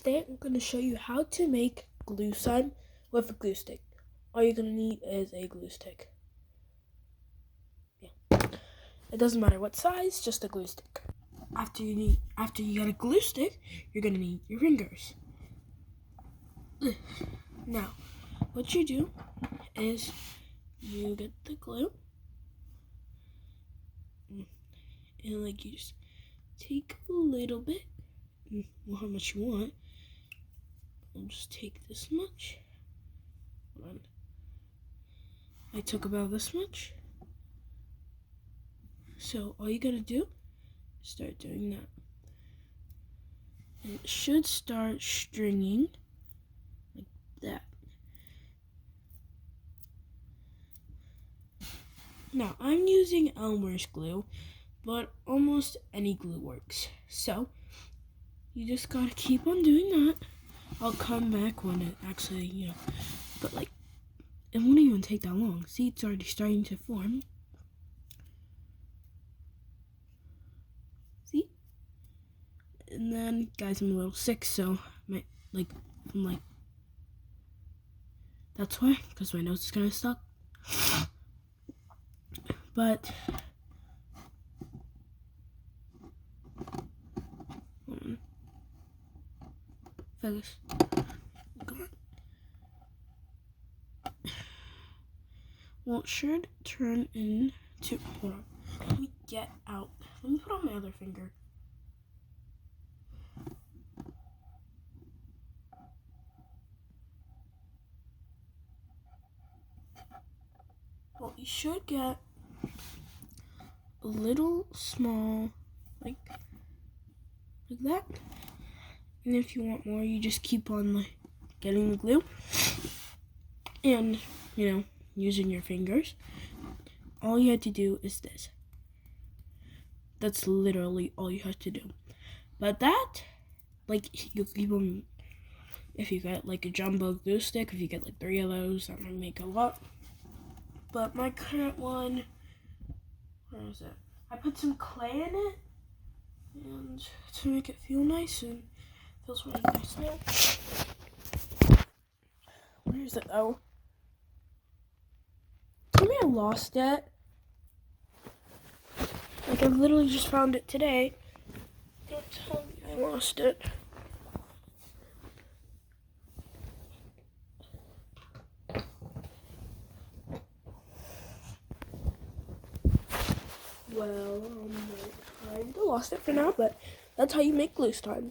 Today I'm going to show you how to make glue slime with a glue stick. All you're going to need is a glue stick. It doesn't matter what size, just a glue stick. After you get a glue stick, you're going to need your fingers. Now, what you do is you get the glue and you just take a little bit, well, how much you want. I'll just take this much. Hold on. I took about this much. So all you gotta do is start doing that. And it should start stringing like that. Now I'm using Elmer's glue, but almost any glue works. So you just gotta keep on doing that. I'll come back when it actually, but it won't even take that long. See, it's already starting to form. See? And then, guys, I'm a little sick, so that's why, because my nose is kind of stuck. But, focus. Come on. Well, it should turn into, hold on, let me get out. Let me put on my other finger. Well, you should get a little small, like that. And if you want more, you just keep on getting the glue and, using your fingers. All you have to do is this. That's literally all you have to do. But that, you keep on, if you get a jumbo glue stick, if you get 3 of those, that might make a lot. But my current one, where is it? I put some clay in it, and to make it feel nice, and it feels really nice now. Where is it though? Tell me I lost it. I literally just found it today. Don't tell me I lost it. Well, I kind of lost it for now, but that's how you make glue slime.